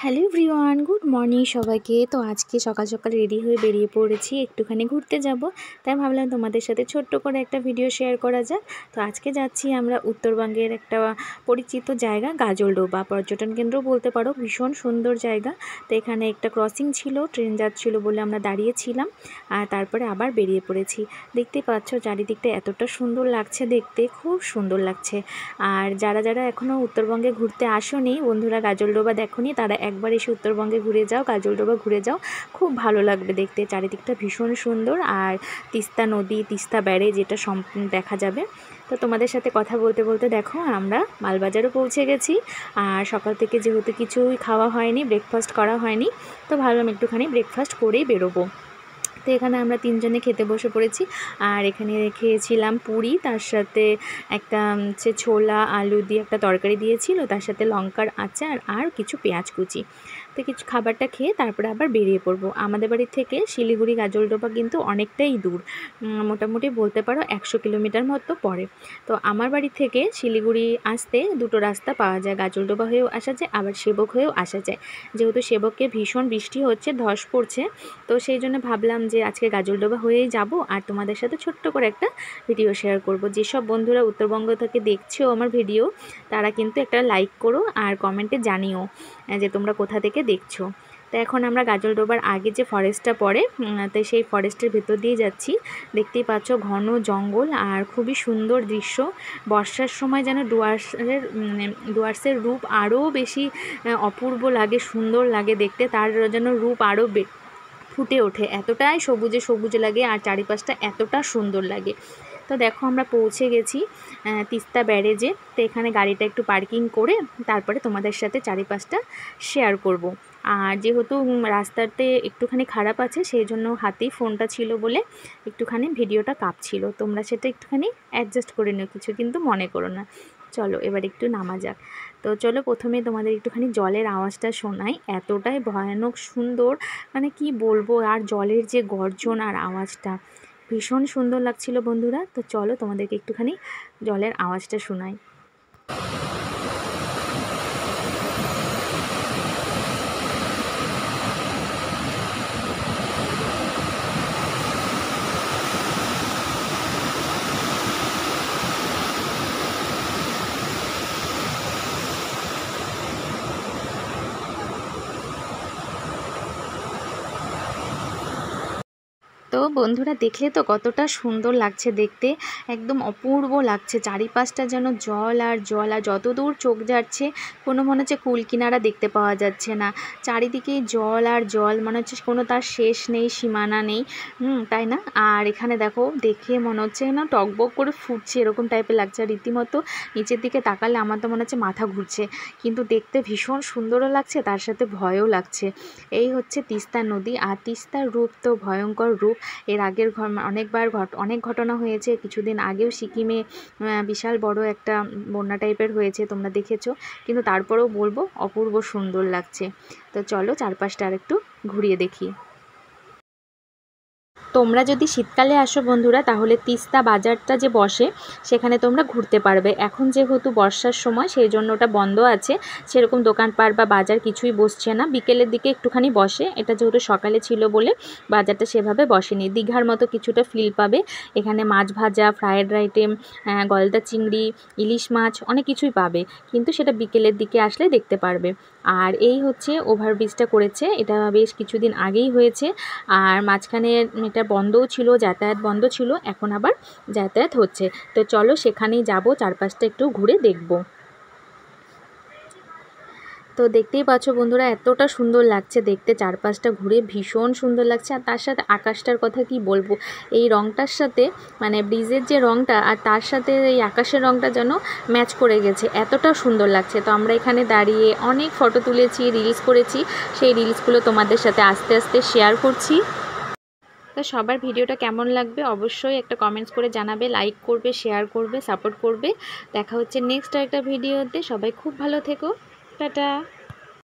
Hello everyone, good morning সবাইকে। তো আজকে সকাল সকাল রেডি হয়ে বেরিয়ে পড়েছি, একটুখানি ঘুরতে যাব। তাই ভাবলাম তোমাদের সাথে ছোট্ট করে একটা ভিডিও শেয়ার করা যাক। তো আজকে যাচ্ছি আমরা উত্তরবঙ্গের একটা পরিচিত জায়গা গাজলডোবা পর্যটন কেন্দ্র বলতে পারো। ভীষণ সুন্দর জায়গা। তো এখানে একটা ক্রসিং ছিল, ট্রেন যাচ্ছিলো বলে আমরা দাঁড়িয়েছিলাম, আর তারপরে আবার বেরিয়ে পড়েছি। দেখতেই পাচ্ছ চারিদিকটা এতটা সুন্দর লাগছে, দেখতে খুব সুন্দর লাগছে। আর যারা যারা এখনও উত্তরবঙ্গে ঘুরতে আসোনি বন্ধুরা, গাজলডোবা দেখোনি, তারা একবার এসে উত্তরবঙ্গে ঘুরে যাও, গাজলডোবা ঘুরে যাও, খুব ভালো লাগবে দেখতে। চারিদিকটা ভীষণ সুন্দর, আর তিস্তা নদী, তিস্তা ব্যারেজ এটা দেখা যাবে। তো তোমাদের সাথে কথা বলতে বলতে দেখো আমরা মালবাজারও পৌঁছে গেছি। আর সকাল থেকে যেহেতু কিছুই খাওয়া হয়নি, ব্রেকফাস্ট করা হয়নি, তো ভাবলাম একটুখানি ব্রেকফাস্ট করেই বেরোবো। তো এখানে আমরা তিনজনে খেতে বসে পড়েছি। আর এখানে খেয়েছিলাম পুরি, তার সাথে একটা ছোলা আলু দিয়ে একটা তরকারি দিয়েছিল, তার সাথে লঙ্কার আচার আর কিছু পেঁয়াজ কুচি। তো কিছু খাবারটা খেয়ে তারপরে আবার বেরিয়ে পড়বো। আমাদের বাড়ি থেকে শিলিগুড়ি গাজলডোবা কিন্তু অনেকটাই দূর, মোটামুটি বলতে পারো 100 কিলোমিটার মতো পড়ে। তো আমার বাড়ি থেকে শিলিগুড়ি আসতে দুটো রাস্তা পাওয়া যায়, গাজলডোবা হয়েও আসা যায়, আবার সেবক হয়েও আসা যায়। যেহেতু সেবকে ভীষণ বৃষ্টি হচ্ছে, ধস পড়ছে, তো সেই জন্য ভাবলাম যে আজকে গাজলডোবা হয়েই যাব, আর তোমাদের সাথে ছোট্ট করে একটা ভিডিও শেয়ার করব। যেসব বন্ধুরা উত্তরবঙ্গ থেকে দেখছো আমার ভিডিও, তারা কিন্তু একটা লাইক করো আর কমেন্টে জানিও যে তোমরা কোথা থেকে দেখছো। তো এখন আমরা গাজলডোবার আগে যে ফরেস্টটা পড়ে, তো সেই ফরেস্টের ভেতর দিয়ে যাচ্ছি। দেখতেই পাচ্ছ ঘন জঙ্গল আর খুবই সুন্দর দৃশ্য। বর্ষার সময় যেন ডুয়ার্সের রূপ আরও বেশি অপূর্ব লাগে, সুন্দর লাগে দেখতে, তার যেন রূপ আরও ফুটে ওঠে, এতটাই সবুজে সবুজ লাগে আর চারিপাশটা এতটা সুন্দর লাগে। তো দেখো আমরা পৌঁছে গেছি তিস্তা ব্যারেজে। তো এখানে গাড়িটা একটু পার্কিং করে তারপরে তোমাদের সাথে চারিপাশটা শেয়ার করব। আর যেহেতু রাস্তাতে একটুখানি খারাপ আছে, সেই জন্য হাতেই ফোনটা ছিল বলে একটুখানি ভিডিওটা কাঁপছিল, তোমরা সেটা একটুখানি অ্যাডজাস্ট করে নিও, কিছু কিন্তু মনে করো না। চলো এবার একটু নামা যাক। তো চলো প্রথমে তোমাদের একটুখানি জলের আওয়াজটা শোনাই, এতটাই ভয়ানক সুন্দর, মানে কি বলবো। আর জলের যে গর্জন আর আওয়াজটা ভীষণ সুন্দর লাগছিল বন্ধুরা। তো চলো তোমাদেরকে একটুখানি জলের আওয়াজটা শোনাই। তো বন্ধুরা দেখলে তো কতটা সুন্দর লাগছে দেখতে, একদম অপূর্ব লাগছে। চারিপাশটা যেন জল আর জল, আর যত দূর চোখ যাচ্ছে কোনো মনে হচ্ছে কুল কিনারা দেখতে পাওয়া যাচ্ছে না, চারিদিকেই জল আর জল, মনে হচ্ছে কোনো তার শেষ নেই, সীমানা নেই, তাই না? আর এখানে দেখো, দেখে মনে হচ্ছে না টকবক করে ফুটছে, এরকম টাইপের লাগছে। রীতিমতো নিচের দিকে তাকালে আমার তো মনে হচ্ছে মাথা ঘুরছে, কিন্তু দেখতে ভীষণ সুন্দরও লাগছে, তার সাথে ভয়ও লাগছে। এই হচ্ছে তিস্তা নদী, আর তিস্তার রূপ তো ভয়ঙ্কর রূপ। এর আগের অনেক ঘটনা হয়েছে, কিছুদিন আগেও সিকিমে বিশাল বড় একটা বন্যা টাইপের হয়েছে, তোমরা দেখেছো, কিন্তু তারপরেও বলবো অপূর্ব সুন্দর লাগছে। তো চলো চারপাশটা আরেকটু ঘুরিয়ে দেখি। তোমরা যদি শীতকালে আসো বন্ধুরা, তাহলে তিস্তা বাজারটা যে বসে সেখানে তোমরা ঘুরতে পারবে। এখন যেহেতু বর্ষার সময়, সেই জন্য ওটা বন্ধ আছে, সেরকম দোকানপাট বা বাজার কিছুই বসছে না। বিকেলের দিকে একটুখানি বসে, এটা যেহেতু সকালে ছিল বলে বাজারটা সেভাবে বসেনি। দীঘার মতো কিছুটা ফিল পাবে এখানে, মাছ ভাজা, ফ্রায়েড আইটেম, গলদা চিংড়ি, ইলিশ মাছ, অনেক কিছুই পাবে, কিন্তু সেটা বিকেলের দিকে আসলে দেখতে পারবে। আর এই হচ্ছে ওভারব্রিজটা করেছে, এটা বেশ কিছুদিন আগেই হয়েছে, আর মাঝখানে এটা বন্ধও ছিল, যাতায়াত বন্ধ ছিল, এখন আবার যাতায়াত হচ্ছে। তো চলো সেখানেই যাব, চারপাশটা একটু ঘুরে দেখব। তো দেখতেই পাচ্ছ বন্ধুরা এতটা সুন্দর লাগছে দেখতে, চারপাশটা ঘুরে ভীষণ সুন্দর লাগছে। আর তার সাথে আকাশটার কথা কি বলবো, এই রংটার সাথে, মানে ব্রিজের যে রংটা আর তার সাথে এই আকাশের রংটা যেন ম্যাচ করে গেছে, এতটা সুন্দর লাগছে। তো আমরা এখানে দাঁড়িয়ে অনেক ফটো তুলেছি, রিলস করেছি, সেই রিলসগুলো তোমাদের সাথে আস্তে আস্তে শেয়ার করছি। তো সবার ভিডিওটা কেমন লাগবে অবশ্যই একটা কমেন্টস করে জানাবে, লাইক করবে, শেয়ার করবে, সাপোর্ট করবে। দেখা হচ্ছে নেক্সট একটা ভিডিওতে। সবাই খুব ভালো থেকো, টাটা।